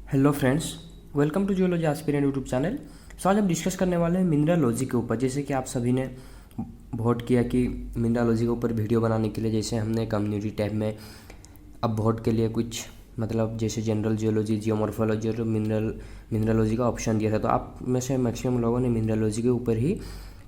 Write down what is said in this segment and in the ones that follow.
Hello friends, welcome to geology aspirant YouTube channel. So आज हम discuss करने वाले हैं मिनरलॉजी के ऊपर। जैसे कि आप सभी ने वोट किया कि मिनरलॉजी के ऊपर वीडियो बनाने के लिए, जैसे हमने कम्युनिटी टैब में अब वोट के लिए कुछ मतलब जैसे जनरल जियोलॉजी, जियोमॉर्फोलॉजी और मिनरलॉजी का ऑप्शन दिया था। तो आप में से मैक्सिमम लोगों ने मिनरलॉजी के ऊपर ही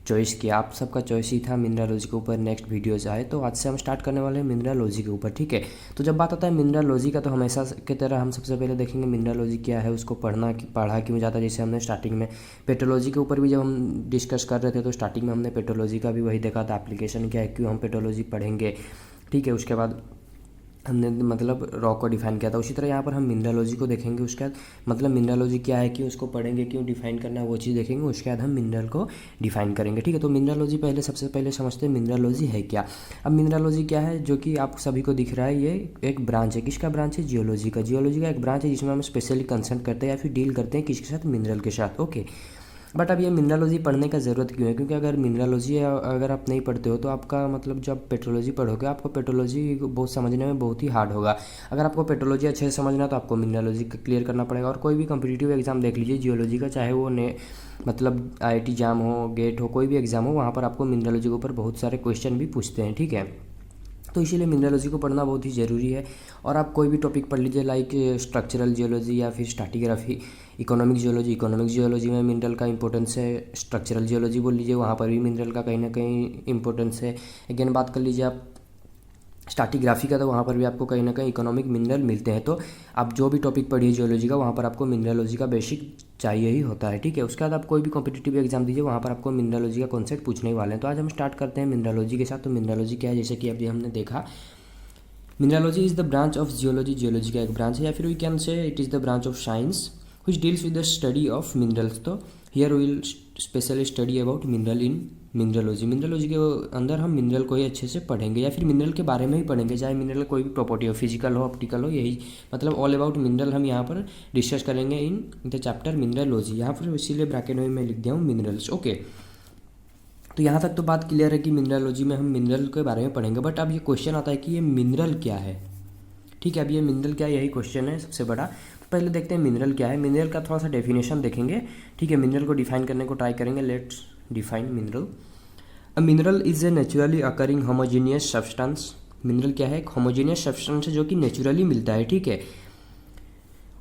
चॉइस किया। आप सबका चॉइस ही था मिनरलॉजी के ऊपर नेक्स्ट वीडियोज आए। तो आज से हम स्टार्ट करने वाले हैं मिनरलॉजी के ऊपर, ठीक है। तो जब बात आता है मिनरलॉजी का, तो हमेशा की तरह हम सबसे पहले देखेंगे मिनरलॉजी क्या है, उसको पढ़ा क्यों जाता है। जैसे हमने स्टार्टिंग में पेट्रोलॉजी के ऊपर भी जब हम डिस्कस कर रहे थे, तो स्टार्टिंग में हमने पेट्रोलॉजी का भी वही देखा था, एप्लीकेशन क्या है, क्यों हम पेट्रोलॉजी पढ़ेंगे, ठीक है। उसके बाद हमने मतलब रॉक को डिफाइन किया था। उसी तरह यहाँ पर हम मिनरलॉजी को देखेंगे। उसके बाद मतलब मिनरलॉजी क्या है, क्यों उसको पढ़ेंगे, क्यों डिफाइन करना है, वो चीज़ देखेंगे। उसके बाद हम मिनरल को डिफाइन करेंगे, ठीक है। तो मिनरलॉजी सबसे पहले समझते हैं मिनरलॉजी है क्या। अब मिनरलॉजी क्या है, जो कि आप सभी को दिख रहा है, ये एक ब्रांच है। किसका ब्रांच है? जियोलॉजी का। जियोलॉजी का एक ब्रांच है जिसमें हम स्पेशली कंसर्न करते हैं या फिर डील करते हैं किसके साथ? मिनरल के साथ, ओके। बट अब ये मिनरलॉजी पढ़ने का ज़रूरत क्यों है? क्योंकि अगर मिनरलॉजी अगर आप नहीं पढ़ते हो, तो आपका मतलब जब पेट्रोलॉजी पढ़ोगे, आपको पेट्रोलॉजी बहुत समझने में बहुत ही हार्ड होगा। अगर आपको पेट्रोलॉजी अच्छे से समझना है, तो आपको मिनरलॉजी क्लियर करना पड़ेगा। और कोई भी कॉम्पिटिटिव एग्जाम देख लीजिए जियोलॉजी का, चाहे वो मतलब IIT जाम हो, गेट हो, कोई भी एग्जाम हो, वहाँ पर आपको मिनरलॉजी के ऊपर बहुत सारे क्वेश्चन भी पूछते हैं, ठीक है। तो इसीलिए मिनरलॉजी को पढ़ना बहुत ही ज़रूरी है। और आप कोई भी टॉपिक पढ़ लीजिए, लाइक स्ट्रक्चरल जियोलॉजी या फिर स्ट्रैटिग्राफी, इकोनॉमिक जियोलॉजी में मिनरल का इंपॉर्टेंस है। स्ट्रक्चरल जियोलॉजी बोल लीजिए, वहाँ पर भी मिनरल का कहीं ना कहीं इंपॉर्टेंस है। अगेन बात कर लीजिए आप स्ट्रैटिग्राफी का, तो वहाँ पर भी आपको कहीं ना कहीं इकोनॉमिक मिनरल मिलते हैं। तो आप जो भी टॉपिक पढ़िए जियोलॉजी का, वहाँ पर आपको मिनरलॉजी का बेसिक चाहिए ही होता है, ठीक है। उसके बाद आप कोई भी कॉम्पिटिटिव एग्जाम दीजिए, वहाँ पर आपको मिनरलॉजी का कॉन्सेप्ट पूछने ही वाले हैं। तो आज हम स्टार्ट करते हैं मिनरलॉजी के साथ। तो मिनरलॉजी क्या है, जैसे कि अभी हमने देखा, mineralogy is the branch of geology. Geology का एक ब्रांच है, या फिर we can say it is the branch of science which deals with the study of minerals। तो here we will specially study about mineral in mineralogy. Mineralogy के अंदर हम mineral को ही अच्छे से पढ़ेंगे, या फिर मिनरल के बारे में ही पढ़ेंगे, चाहे मिनरल कोई भी प्रॉपर्टी हो, फिजिकल हो, ऑप्टिकल हो, यही मतलब ऑल अबाउट मिनरल हम यहाँ पर डिस्कस करेंगे इन द चैप्टर मिनरलॉजी। यहाँ पर इसीलिए ब्रैकेट में मैं लिख दिया हूँ मिनरल्स, ओके। तो यहाँ तक तो बात क्लियर है कि मिनरलॉजी में हम मिनरल के बारे में पढ़ेंगे। बट अब ये क्वेश्चन आता है कि ये मिनरल क्या है, ठीक है। अब ये मिनरल क्या है, यही क्वेश्चन है सबसे बड़ा। तो पहले देखते हैं मिनरल क्या है। मिनरल का थोड़ा सा डेफिनेशन देखेंगे, ठीक है। मिनरल को डिफाइन करने को ट्राई करेंगे। Let's define mineral. A mineral is a naturally occurring homogeneous substance. Mineral क्या है? एक होमोजीनियस सब्सटेंस है जो कि नेचुरली मिलता है, ठीक है,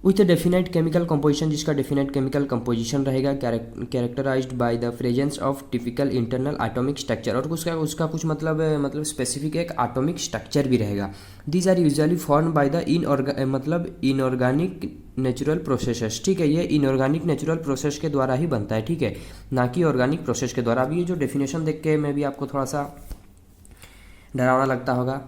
विथ डेफिनेट केमिकल कंपोजिशन, जिसका डेफिनेट केमिकल कंपोजिशन रहेगा, characterized by the presence of typical internal atomic structure. और उसका कुछ मतलब स्पेसिफिक एक एटॉमिक स्ट्रक्चर भी रहेगा। These are usually form by the inorganic natural processes, ठीक है। ये इनऑर्गेनिक नेचुरल प्रोसेस के द्वारा ही बनता है, ठीक है, ना कि ऑर्गेनिक प्रोसेस के द्वारा। अब ये जो डेफिनेशन देख के मैं भी आपको थोड़ा सा डरावना लगता होगा,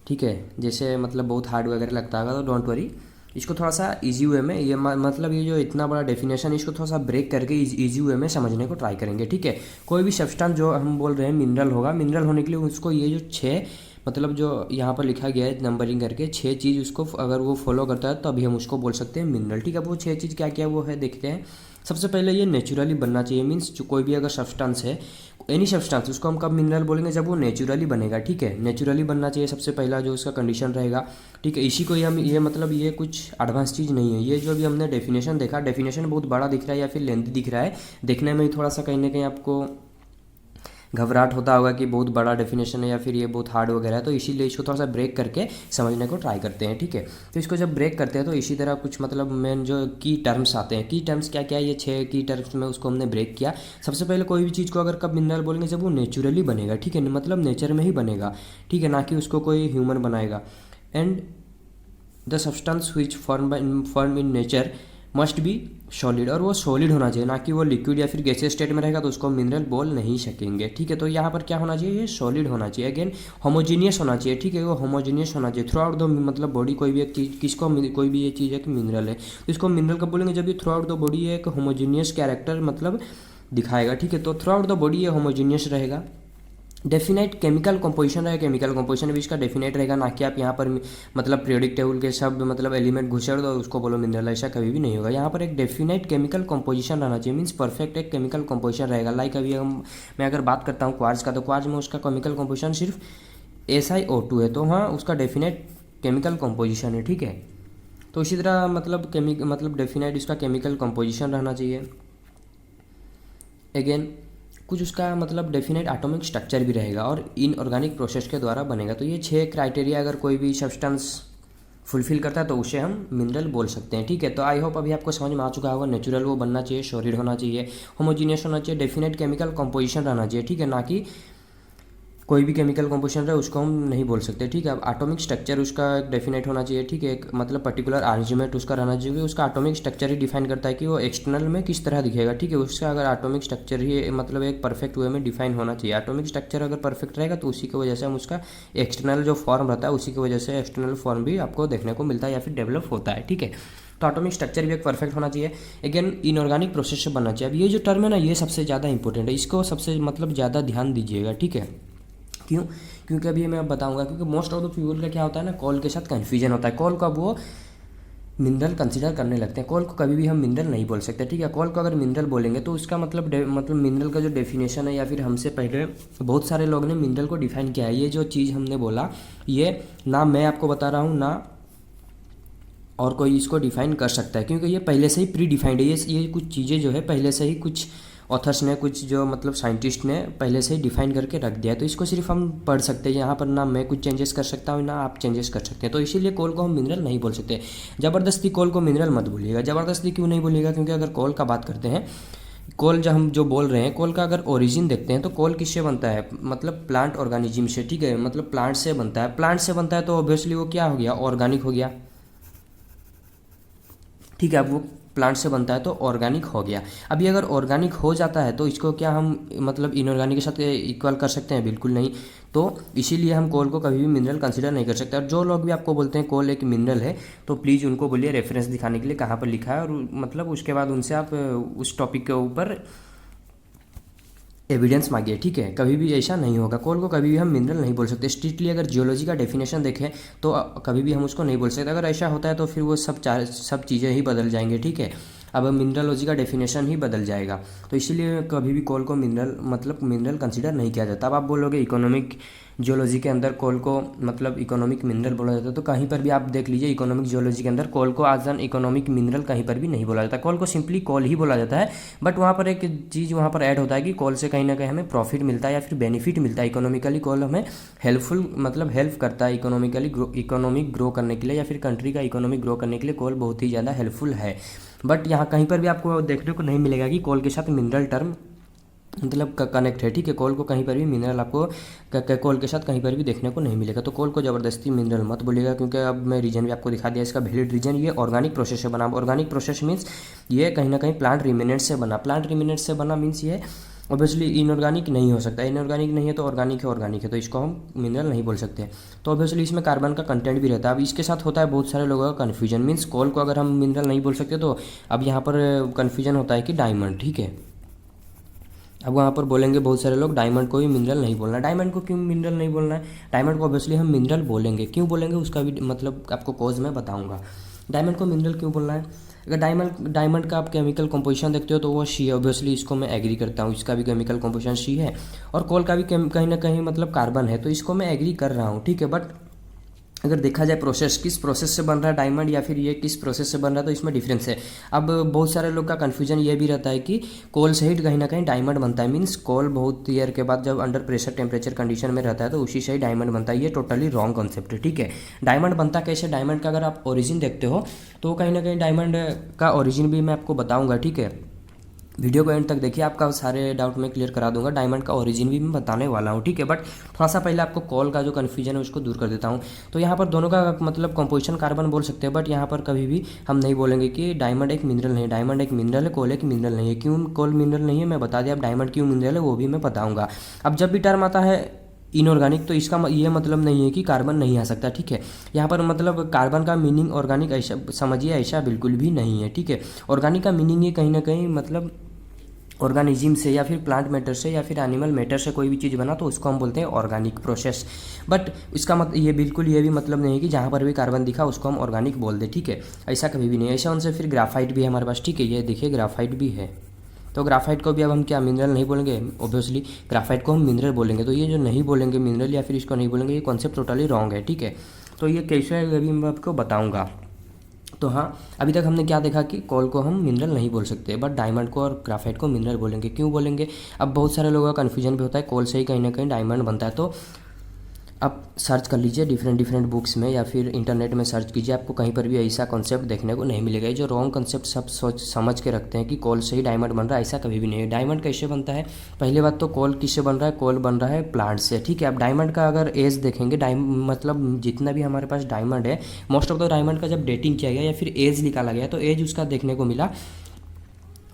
ठीक है, जैसे मतलब बहुत हार्ड वगैरह लगता होगा, तो डोंट वरी, इसको थोड़ा सा इजी वे में ये मतलब ये जो इतना बड़ा डेफिनेशन, इसको थोड़ा सा ब्रेक करके इजी वे में समझने को ट्राई करेंगे, ठीक है। कोई भी सब्सटेंस जो हम बोल रहे हैं मिनरल होगा, मिनरल होने के लिए उसको ये जो 6 मतलब जो यहाँ पर लिखा गया है नंबरिंग करके 6 चीज़, उसको अगर वो फॉलो करता है तो अभी हम उसको बोल सकते हैं मिनरल, ठीक है। वो 6 चीज़ क्या क्या वो है देखते हैं। सबसे पहले ये नेचुरली बनना चाहिए, मीन्स जो कोई भी अगर सब्सटेंस है, एनी सब्सटेंस, उसको हम कब मिनरल बोलेंगे? जब वो नेचुरली बनेगा, ठीक है। नेचुरली बनना चाहिए सबसे पहला जो उसका कंडीशन रहेगा, ठीक है। इसी को ही हम ये मतलब ये कुछ एडवांस चीज़ नहीं है। ये जो भी हमने डेफिनेशन देखा, डेफिनेशन बहुत बड़ा दिख रहा है या फिर लेंथी दिख रहा है, देखने में ही थोड़ा सा कहीं ना कहीं आपको घबराहट होता होगा कि बहुत बड़ा डेफिनेशन है या फिर ये बहुत हार्ड वगैरह है। तो इसीलिए इसको थोड़ा सा ब्रेक करके समझने को ट्राई करते हैं, ठीक है। तो इसको जब ब्रेक करते हैं, तो इसी तरह कुछ मतलब मेन जो की टर्म्स आते हैं, की टर्म्स क्या क्या है, ये 6 की टर्म्स में उसको हमने ब्रेक किया। सबसे पहले कोई भी चीज़ को अगर कब मिनरल बोलेंगे? जब वो नेचुरली बनेगा, ठीक है, मतलब नेचर में ही बनेगा, ठीक है, ना कि उसको कोई ह्यूमन बनाएगा। And the substance which form in nature must be solid, और वो सॉलिड होना चाहिए, ना कि वो लिक्विड या फिर गैसियस स्टेट में रहेगा तो उसको मिनरल बोल नहीं सकेंगे, ठीक है। तो यहाँ पर क्या होना चाहिए? ये सॉलिड होना चाहिए। अगेन होमोजीनियस होना चाहिए, ठीक है, वो होमोजीनियस होना चाहिए थ्रू आउट द मतलब बॉडी। कोई भी एक चीज़ किसको कोई भी ये चीज़ है कि मिनरल है, तो इसको मिनरल कब बोलेंगे? जब ये थ्रू आउट द बॉडी एक होमोजीनियस कैरेक्टर मतलब दिखाएगा, ठीक है। तो थ्रू आउट द बॉडी ये होमोजीनियस रहेगा। डेफिनेट केमिकल कंपोजिशन रहेगा, केमिकल कंपोजिशन भी इसका डेफिनेट रहेगा, ना कि आप यहाँ पर मतलब पीरियोडिक टेबल के शब्द मतलब एलिमेंट घुसेड़ दो उसको बोलो मिनरल, ऐसा कभी भी नहीं होगा। यहाँ पर एक डेफिनेट केमिकल कंपोजिशन रहना चाहिए, मीन्स परफेक्ट एक केमिकल कंपोजिशन रहेगा। लाइक अभी मैं अगर बात करता हूँ क्वार्ट्ज का, तो क्वार्ट्ज में उसका केमिकल कंपोजिशन सिर्फ SiO2 है, तो हाँ उसका डेफिनेट केमिकल कंपोजिशन है, ठीक है। तो इसी तरह मतलब डेफिनेट इसका केमिकल कंपोजिशन रहना चाहिए। अगेन कुछ उसका मतलब डेफिनेट एटॉमिक स्ट्रक्चर भी रहेगा और इनऑर्गेनिक प्रोसेस के द्वारा बनेगा। तो ये 6 क्राइटेरिया अगर कोई भी सब्सटेंस फुलफिल करता है तो उसे हम मिनरल बोल सकते हैं, ठीक है। तो आई होप अभी आपको समझ में आ चुका होगा। नेचुरल वो बनना चाहिए, सॉलिड होना चाहिए, होमोजीनियस होना चाहिए, डेफिनेट केमिकल कंपोजिशन रहना चाहिए, ठीक है, ना कि कोई भी केमिकल कंपोजिशन रहे उसको हम नहीं बोल सकते, ठीक है। अब एटॉमिक स्ट्रक्चर उसका एक डेफिनेट होना चाहिए, ठीक है, एक मतलब पर्टिकुलर अरेंजमेंट उसका रहना चाहिए। उसका एटॉमिक स्ट्रक्चर ही डिफाइन करता है कि वो एक्सटर्नल में किस तरह दिखेगा, ठीक है। उसका अगर एटॉमिक स्ट्रक्चर ही मतलब एक परफेक्ट वे में डिफाइन होना चाहिए। एटॉमिक स्ट्रक्चर अगर परफेक्ट रहेगा तो उसी की वजह से हम उसका एक्सटर्नल जो फॉर्म रहता है उसी की वजह से एक्सटर्नल फॉर्म भी आपको देखने को मिलता है या फिर डेवलप होता है, ठीक है। तो एटॉमिक स्ट्रक्चर भी एक परफेक्ट होना चाहिए। अगेन इनऑर्गेनिक प्रोसेस से बनना चाहिए। अब ये जो टर्म है ना, ये सबसे ज़्यादा इंपॉर्टेंट है, इसको सबसे मतलब ज़्यादा ध्यान दीजिएगा, ठीक है। क्यों? क्योंकि अभी मैं बताऊंगा, क्योंकि मोस्ट ऑफ द पीपल का क्या होता है ना, कॉल के साथ कन्फ्यूजन होता है। कॉल को अब वो मिनरल कंसीडर करने लगते हैं। कॉल को कभी भी हम मिनरल नहीं बोल सकते, ठीक है। कॉल को अगर मिनरल बोलेंगे तो उसका मतलब मिनरल का जो डेफिनेशन है, या फिर हमसे पहले बहुत सारे लोग ने मिनरल को डिफाइन किया है। ये जो चीज़ हमने बोला, ये ना मैं आपको बता रहा हूँ ना और कोई इसको डिफाइन कर सकता है, क्योंकि ये पहले से ही प्री डिफाइंड है। ये कुछ चीज़ें जो है पहले से ही कुछ ऑथर्स ने, कुछ जो मतलब साइंटिस्ट ने पहले से ही डिफाइन करके रख दिया है। तो इसको सिर्फ हम पढ़ सकते हैं। यहाँ पर ना मैं कुछ चेंजेस कर सकता हूँ ना आप चेंजेस कर सकते हैं। तो इसीलिए कॉल को हम मिनरल नहीं बोल सकते। ज़बरदस्ती कॉल को मिनरल मत बोलिएगा। ज़बरदस्ती क्यों नहीं बोलिएगा? क्योंकि अगर कॉल का बात करते हैं, कॉल जो हम जो बोल रहे हैं, कॉल का अगर ओरिजिन देखते हैं तो कॉल किससे बनता है, मतलब प्लांट ऑर्गेनिज्म से, ठीक है, मतलब प्लांट से बनता है। प्लांट से बनता है तो ऑब्वियसली वो क्या हो गया, ऑर्गेनिक हो गया, ठीक है। अब वो प्लांट से बनता है तो ऑर्गेनिक हो गया। अभी अगर ऑर्गेनिक हो जाता है तो इसको क्या हम मतलब इनऑर्गेनिक के साथ इक्वल कर सकते हैं? बिल्कुल नहीं। तो इसीलिए हम कोल को कभी भी मिनरल कंसीडर नहीं कर सकते। और जो लोग भी आपको बोलते हैं कोल एक मिनरल है, तो प्लीज़ उनको बोलिए रेफरेंस दिखाने के लिए कहाँ पर लिखा है, और मतलब उसके बाद उनसे आप उस टॉपिक के ऊपर एविडेंस मांगिए, ठीक है। कभी भी ऐसा नहीं होगा। कोल को कभी भी हम मिनरल नहीं बोल सकते। स्ट्रिक्टली अगर जियोलॉजी का डेफिनेशन देखें तो कभी भी हम उसको नहीं बोल सकते। अगर ऐसा होता है तो फिर वो सब चीज़ें ही बदल जाएंगे, ठीक है। अब मिनरलोजी का डेफिनेशन ही बदल जाएगा। तो इसीलिए कभी भी कोल को मिनरल कंसीडर नहीं किया जाता। अब आप बोलोगे इकोनॉमिक जियोलॉजी के अंदर कोल को मतलब इकोनॉमिक मिनरल बोला जाता है, तो कहीं पर भी आप देख लीजिए इकोनॉमिक जियोलॉजी के अंदर कोल को एज एन इकोनॉमिक मिनरल कहीं पर भी नहीं बोला जाता। कोल को सिंपली कोल ही बोला जाता है। बट वहाँ पर एक चीज़ वहाँ पर ऐड होता है कि कोल से कहीं ना कहीं हमें प्रॉफिट मिलता है या फिर बेनिफिट मिलता है। इकोनॉमिकली कोल हमें हेल्प करता है इकोनॉमिक ग्रो करने के लिए, या फिर कंट्री का इकोनॉमिक ग्रो करने के लिए कोल बहुत ही ज़्यादा हेल्पफुल है। बट यहाँ कहीं पर भी आपको देखने को नहीं मिलेगा कि कोल के साथ मिनरल टर्म मतलब कनेक्ट है, ठीक है। कोल को कहीं पर भी मिनरल आपको कोल के साथ कहीं पर भी देखने को नहीं मिलेगा। तो कोल को ज़बरदस्ती मिनरल मत बोलिएगा, क्योंकि अब मैं रीजन भी आपको दिखा दिया इसका वैलिड रीजन। ये ऑर्गेनिक प्रोसेस से बना। ऑर्गेनिक प्रोसेस मीन्स ये कहीं ना कहीं प्लांट रिमेनेंट से बना। प्लांट रिमेनेंट से बना मीन्स ये ऑब्वियसली इनऑर्गेनिक नहीं हो सकता। इनऑर्गेनिक नहीं है तो ऑर्गेनिक है, तो इसको हम मिनरल नहीं बोल सकते। तो ऑब्वियसली इसमें कार्बन का कंटेंट भी रहता है। अब इसके साथ होता है बहुत सारे लोगों का कन्फ्यूजन, मीन्स कोल को अगर हम मिनरल नहीं बोल सकते तो अब यहाँ पर कन्फ्यूजन होता है कि डायमंड, ठीक है। अब वहाँ पर बोलेंगे बहुत सारे लोग डायमंड को भी मिनरल नहीं बोलना है। डायमंड को क्यों मिनरल नहीं बोलना है? डायमंड को ऑब्वियसली हम मिनरल बोलेंगे। क्यों बोलेंगे उसका भी मतलब आपको कॉज मैं बताऊंगा। डायमंड को मिनरल क्यों बोलना है? अगर डायमंड का आप केमिकल कंपोजिशन देखते हो तो वो सी है। ऑब्वियसली इसको मैं एग्री करता हूँ, इसका भी केमिकल कंपोजिशन सी है। और कोल का भी कहीं ना कहीं मतलब कार्बन है, तो इसको मैं एग्री कर रहा हूँ, ठीक है। बट अगर देखा जाए प्रोसेस, किस प्रोसेस से बन रहा है डायमंड या फिर ये किस प्रोसेस से बन रहा है, तो इसमें डिफरेंस है। अब बहुत सारे लोग का कन्फ्यूजन ये भी रहता है कि कोल से ही कहीं ना कहीं डायमंड बनता है। मीन्स कोल बहुत ईयर के बाद जब अंडर प्रेशर टेम्परेचर कंडीशन में रहता है तो उसी से ही डायमंड बनता है। ये टोटली रॉन्ग कॉन्सेप्ट है, ठीक है। डायमंड बनता कैसे? डायमंड का अगर आप ओरिजिन देखते हो तो कहीं ना कहीं डायमंड का ओरिजिन भी मैं आपको बताऊँगा, ठीक है। वीडियो को एंड तक देखिए, आपका सारे डाउट मैं क्लियर करा दूंगा। डायमंड का ओरिजिन भी मैं बताने वाला हूँ, ठीक है। बट थोड़ा सा पहले आपको कॉल का जो कन्फ्यूजन है उसको दूर कर देता हूँ। तो यहाँ पर दोनों का मतलब कंपोजिशन कार्बन बोल सकते हैं, बट यहाँ पर कभी भी हम नहीं बोलेंगे कि डायमंड एक मिनरल नहीं है। डायमंड एक मिनरल है, कोल एक मिनरल नहीं है। क्यों कोल मिनरल नहीं है मैं बता दिया। अब डायमंड क्यों मिनरल है वो भी मैं बताऊँगा। अब जब भी टर्म आता है इनऑर्गेनिक तो इसका ये मतलब नहीं है कि कार्बन नहीं आ सकता, ठीक है। यहाँ पर मतलब कार्बन का मीनिंग ऑर्गेनिक ऐसा समझिए, ऐसा बिल्कुल भी नहीं है, ठीक है। ऑर्गेनिक का मीनिंग ये कहीं ना कहीं मतलब ऑर्गेनिज्म से या फिर प्लांट मैटर से या फिर एनिमल मैटर से कोई भी चीज़ बना तो उसको हम बोलते हैं ऑर्गेनिक प्रोसेस। बट इसका ये बिल्कुल ये भी मतलब नहीं है कि जहाँ पर भी कार्बन दिखा उसको हम ऑर्गेनिक बोल दें, ठीक है। ऐसा कभी भी नहीं। ऐसा उनसे फिर ग्राफाइट भी है हमारे पास, ठीक है। ये देखिए ग्राफाइट भी है। तो ग्राफाइट को भी अब हम क्या मिनरल नहीं बोलेंगे? ऑब्वियसली ग्राफाइट को हम मिनरल बोलेंगे। तो ये जो नहीं बोलेंगे मिनरल या फिर इसको नहीं बोलेंगे, ये कॉन्सेप्ट टोटली रॉन्ग है, ठीक है। तो ये कैसे है अभी मैं आपको बताऊँगा। तो हाँ, अभी तक हमने क्या देखा कि कोल को हम मिनरल नहीं बोल सकते, बट डायमंड को और ग्राफाइट को मिनरल बोलेंगे। क्यों बोलेंगे? अब बहुत सारे लोगों का कन्फ्यूजन भी होता है, कोल से ही कहीं ना कहीं डायमंड बनता है। तो आप सर्च कर लीजिए डिफरेंट डिफरेंट बुक्स में या फिर इंटरनेट में सर्च कीजिए, आपको कहीं पर भी ऐसा कॉन्सेप्ट देखने को नहीं मिलेगा। ये जो रॉन्ग कॉन्सेप्ट सब सोच समझ के रखते हैं कि कोल से ही डायमंड बन रहा है, ऐसा कभी भी नहीं है। डायमंड कैसे बनता है? पहली बात तो कोल किससे बन रहा है? कोल बन रहा है प्लांट से, ठीक है। अब डायमंड का अगर एज देखेंगे, मतलब जितना भी हमारे पास डायमंड है, मोस्ट ऑफ द डायमंड का जब डेटिंग किया गया या फिर एज निकाला गया तो एज उसका देखने को मिला,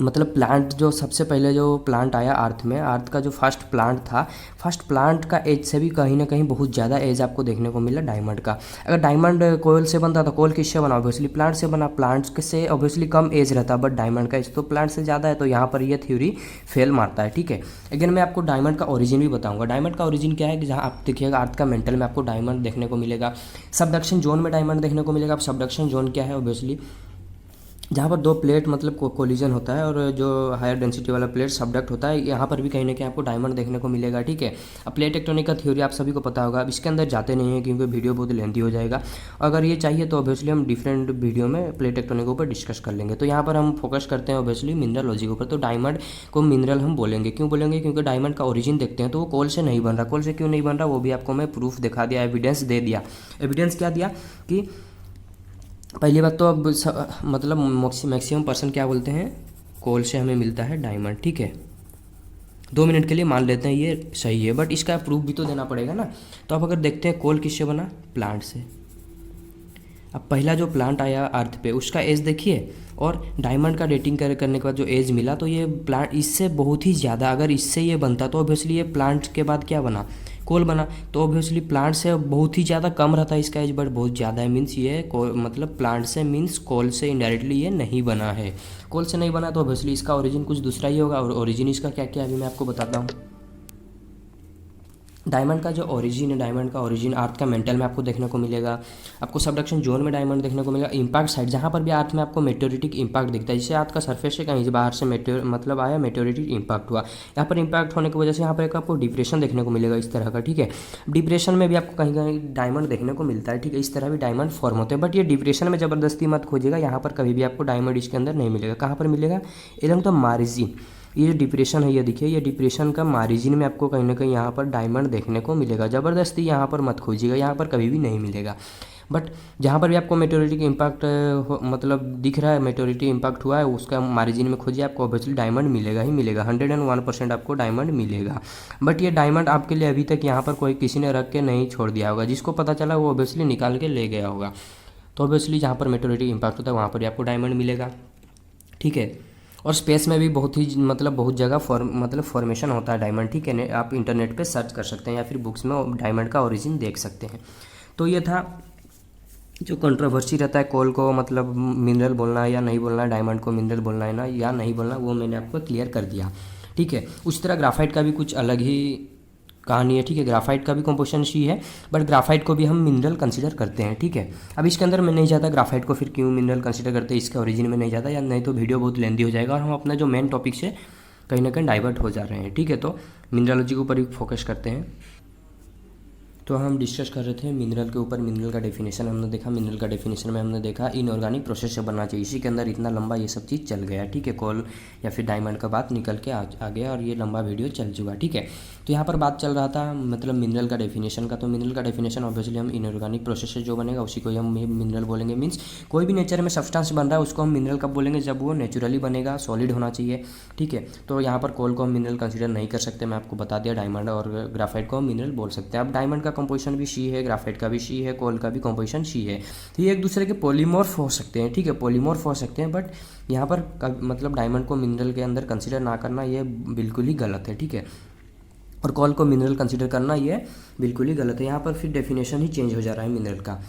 मतलब प्लांट जो सबसे पहले जो प्लांट आया अर्थ में, अर्थ का जो फर्स्ट प्लांट था, फर्स्ट प्लांट का एज से भी कहीं ना कहीं बहुत ज़्यादा एज आपको देखने को मिला डायमंड का। अगर डायमंड कोयल से बनता तो कोयल किससे बना? ऑब्वियसली प्लांट से बना। प्लांट से ऑब्वियसली कम एज रहता, बट डायमंड का एज तो प्लांट से ज़्यादा है, तो यहाँ पर ये थ्योरी फेल मारता है, ठीक है। अगेन मैं आपको डायमंड का ओरिजिन भी बताऊंगा। डायमंड का ओरिजिन क्या है कि जहाँ आप देखिएगा अर्थ का मेंटल में आपको डायमंड देखने को मिलेगा, सबडक्शन जोन में डायमंड देखने को मिलेगा। अब सबडक्शन जोन क्या है? ऑब्वियसली जहाँ पर दो प्लेट मतलब कोलिजन होता है और जो हायर डेंसिटी वाला प्लेट सबडक्ट होता है, यहाँ पर भी कहीं ना कहीं आपको डायमंड देखने को मिलेगा, ठीक है। अब प्लेट टेक्टोनिक का थ्योरी आप सभी को पता होगा, अब इसके अंदर जाते नहीं है क्योंकि वीडियो बहुत लेंथी हो जाएगा। अगर ये चाहिए तो ऑब्वियसली हम डिफरेंट वीडियो में प्लेट टेक्टोनिक के ऊपर डिस्कस कर लेंगे। तो यहाँ पर हम फोकस करते हैं ऑब्वियसली मिनरलॉजी के ऊपर। तो डायमंड को मिनरल हम बोलेंगे, क्यों बोलेंगे? क्योंकि डायमंड का ओरिजिन देखते हैं तो वो कोल से नहीं बन रहा। कोल से क्यों नहीं बन रहा वो भी आपको मैं प्रूफ दिखा दिया, एविडेंस दे दिया। एविडेंस क्या दिया कि पहली बात तो अब मतलब मैक्सिमम पर्सन क्या बोलते हैं, कोल से हमें मिलता है डायमंड, ठीक है। 2 मिनट के लिए मान लेते हैं ये सही है, बट इसका प्रूफ भी तो देना पड़ेगा ना। तो आप अगर देखते हैं कोल किससे बना? प्लांट से। अब पहला जो प्लांट आया अर्थ पे उसका एज देखिए, और डायमंड का डेटिंग करने के बाद जो एज मिला, तो ये प्लांट इससे बहुत ही ज़्यादा, अगर इससे ये बनता तो ऑब्वियसली ये प्लांट के बाद क्या बना? कोल बना। तो ऑब्वियसली प्लांट से बहुत ही ज़्यादा कम रहता है इसका एज, बट बहुत ज़्यादा है, मीन्स ये मतलब प्लांट से मीन्स कोल से इनडायरेक्टली ये नहीं बना है। कोल से नहीं बना तो ऑब्वियसली इसका ओरिजिन कुछ दूसरा ही होगा। और ओरिजिन इसका क्या क्या है अभी मैं आपको बताता हूँ। डायमंड का जो ओरिजिन है, डायमंड का ओरिजिन अर्थ का मेंटल में आपको देखने को मिलेगा। आपको सबडक्शन जोन में डायमंड देखने को मिलेगा। इम्पैक्ट साइड जहाँ पर भी अर्थ में आपको मेटेओरिटिक इम्पैक्ट दिखता है, जिससे अर्थ का सरफेस से कहीं बाहर से मतलब आया, मेटेओरिटिक इम्पैक्ट हुआ। यहाँ पर इम्पैक्ट होने की वजह से यहाँ पर एक आपको डिप्रेशन देखने को मिलेगा इस तरह का, ठीक है। डिप्रेशन में भी आपको कहीं कहीं डायमंड देखने को मिलता है, ठीक है। इस तरह भी डायमंड फॉर्म होते हैं, बट ये डिप्रेशन में ज़बरदस्ती मत खोजिएगा, यहाँ पर कभी भी आपको डायमंड इसके अंदर नहीं मिलेगा। कहाँ पर मिलेगा? एकदम तो मार्जिन, ये जो डिप्रेशन है ये देखिए, ये डिप्रेशन का मार्जिन में आपको कहीं ना कहीं यहाँ पर डायमंड देखने को मिलेगा। ज़बरदस्ती यहाँ पर मत खोजिएगा, यहाँ पर कभी भी नहीं मिलेगा। बट जहाँ पर भी आपको मेटेओरिटिक इम्पैक्ट मतलब दिख रहा है, मेटेओरिटिक इम्पैक्ट हुआ है, उसका मार्जिन में खोजिए, आपको ऑब्वियसली डायमंड मिलेगा ही मिलेगा। 101% आपको डायमंड मिलेगा। बट ये डायमंड आपके लिए अभी तक यहाँ पर कोई किसी ने रख के नहीं छोड़ दिया होगा, जिसको पता चला वो ऑब्वियसली निकाल के ले गया होगा। तो ऑब्वियसली जहाँ पर मेटेओरिटिक इम्पैक्ट होता है वहाँ पर भी आपको डायमंड मिलेगा, ठीक है। और स्पेस में भी बहुत ही मतलब बहुत जगह फॉर्मेशन होता है डायमंड, ठीक है। आप इंटरनेट पे सर्च कर सकते हैं या फिर बुक्स में डायमंड का ओरिजिन देख सकते हैं। तो ये था जो कंट्रोवर्सी रहता है, कोल को मतलब मिनरल बोलना है या नहीं बोलना है, डायमंड को मिनरल बोलना है ना या नहीं बोलना, वो मैंने आपको क्लियर कर दिया, ठीक है। उस तरह ग्राफाइट का भी कुछ अलग ही कहानी है, ठीक है। ग्राफाइट का भी कंपोजिशन सी है, बट ग्राफाइट को भी हम मिनरल कंसीडर करते हैं, ठीक है। अब इसके अंदर मैं नहीं जाता ग्राफाइट को फिर क्यों मिनरल कंसीडर करते हैं, इसके ओरिजिन में नहीं जाता, या नहीं तो वीडियो बहुत लेंदी हो जाएगा और हम अपना जो मेन टॉपिक से कहीं ना कहीं डाइवर्ट हो जा रहे हैं, ठीक है। तो मिनरलॉजी के ऊपर ही फोकस करते हैं। तो हम डिस्कस कर रहे थे मिनरल के ऊपर। मिनरल का डेफिनेशन हमने देखा। मिनरल का डेफिनेशन में हमने देखा इनऑर्गेनिक प्रोसेस से बनना चाहिए। इसी के अंदर इतना लंबा ये सब चीज़ चल गया, ठीक है। कोल या फिर डायमंड का बात निकल के आ गया और ये लंबा वीडियो चल चुका, ठीक है। तो यहाँ पर बात चल रहा था मतलब मिनरल का डेफिनेशन का। तो मिनरल का डेफिनेशन ऑब्वियसली हम इनऑर्गेनिक प्रोसेस से जो बनेगा उसी को हम मिनरल बोलेंगे। मीन्स कोई भी नेचर में सब्सटेंस बन रहा है उसको हम मिनरल कब बोलेंगे? जब वो नेचुरली बनेगा, सॉलिड होना चाहिए, ठीक है। तो यहाँ पर कोल को हम मिनरल कंसीडर नहीं कर सकते, मैं आपको बता दिया। डायमंड और ग्राफाइट को हम मिनरल बोल सकते हैं। अब डायमंड का कंपोजिशन भी सी है, ग्राफाइट का भी सी है, कोल का भी कंपोजिशन सी है। तो ये एक दूसरे के पॉलीमॉर्फ हो सकते हैं, ठीक है, पॉलीमॉर्फ हो सकते हैं। बट यहाँ पर मतलब डायमंड को मिनरल के अंदर कंसीडर ना करना ये बिल्कुल ही गलत है, ठीक है। और कोल को मिनरल कंसीडर करना ये बिल्कुल ही गलत है। यहाँ पर फिर डेफिनेशन ही चेंज हो जा रहा है मिनरल का।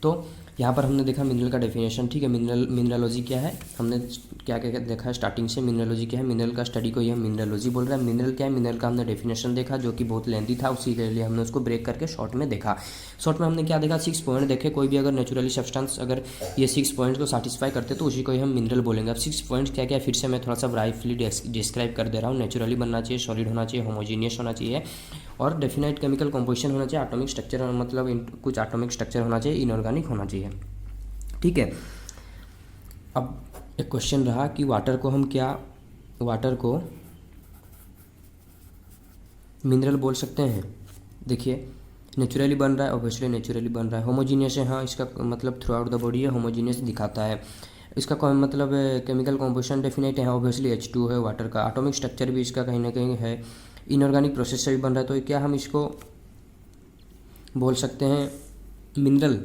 तो यहाँ पर हमने देखा मिनरल का डेफिनेशन, ठीक है। मिनरलॉजी क्या है, हमने क्या क्या देखा है स्टार्टिंग से। मिनरलॉजी क्या है? मिनरल का स्टडी को यह मिनरलॉजी बोल रहा है। मिनरल क्या है? मिनरल का हमने डेफिनेशन देखा जो कि बहुत लेंथी था, उसी के लिए हमने उसको ब्रेक करके शॉर्ट में देखा। शॉर्ट में हमने क्या देखा? 6 पॉइंट देखे। कोई भी अगर नेचुरली सब्सटेंस अगर ये 6 पॉइंट्स को सेटिस्फाई करते तो उसी को ही हम मिनरल बोलेंगे। अब 6 पॉइंट्स क्या क्या, फिर से मैं थोड़ा सा ब्राइटली डिस्क्राइब कर दे रहा हूँ। नेचुरली बनना चाहिए, सॉलिड होना चाहिए, होमोजीनियस होना चाहिए, और डेफिनेट केमिकल कंपोजिशन होना चाहिए, एटॉमिक स्ट्रक्चर मतलब कुछ एटॉमिक स्ट्रक्चर होना चाहिए, इनऑर्गेनिक होना चाहिए, ठीक है। अब एक क्वेश्चन रहा कि वाटर को मिनरल बोल सकते हैं। देखिए नेचुरली बन रहा है, ऑब्वियसली नेचुरली बन रहा है। होमोजीनियस है, हाँ इसका मतलब थ्रू आउट द बॉडी है, होमोजीनियस दिखाता है। इसका कौन मतलब केमिकल कॉम्पोजिशन डेफिनेट है, ऑब्वियसली H2 है वाटर का। एटॉमिक स्ट्रक्चर भी इसका कहीं ना कहीं है, इनऑर्गेनिक प्रोसेस से भी बन रहा है। तो क्या हम इसको बोल सकते हैं मिनरल?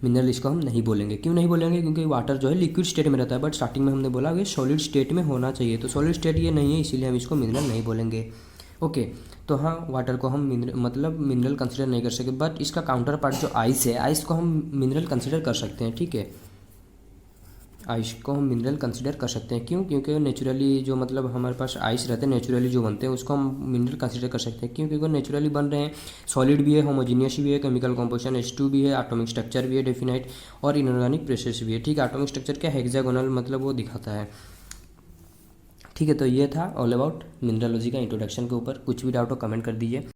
मिनरल इसको हम नहीं बोलेंगे। क्यों नहीं बोलेंगे? क्योंकि वाटर जो है लिक्विड स्टेट में रहता है, बट स्टार्टिंग में हमने बोला ये सॉलिड स्टेट में होना चाहिए, तो सॉलिड स्टेट ये नहीं है, इसीलिए हम इसको मिनरल नहीं बोलेंगे। ओके, तो हाँ वाटर को हम मिनरल कंसिडर नहीं कर सकते, बट इसका काउंटर पार्ट जो आइस है, आइस को हम मिनरल कंसिडर कर सकते हैं। ठीक है, आइस को हम मिनरल कंसिडर कर सकते हैं। क्यों? क्योंकि नेचुरली जो मतलब हमारे पास आइस रहते हैं नेचुरली जो बनते हैं, उसको हम मिनरल कंसिडर कर सकते हैं। क्यों? क्योंकि वो नेचुरली बन रहे हैं, सॉलिड भी है, होमोजीनियस भी है, केमिकल कॉम्पोजिशन H2 भी है, एटॉमिक स्ट्रक्चर भी है डेफिनाइट, और इनऑर्गेनिक प्रोसेस भी है। ठीक है, एटॉमिक स्ट्रक्चर क्या हेक्सागोनल मतलब वो दिखाता है। ठीक है, तो ये था ऑल अबाउट मिनरलोजी का इंट्रोडक्शन के ऊपर। कुछ भी डाउट हो कमेंट कर दीजिए।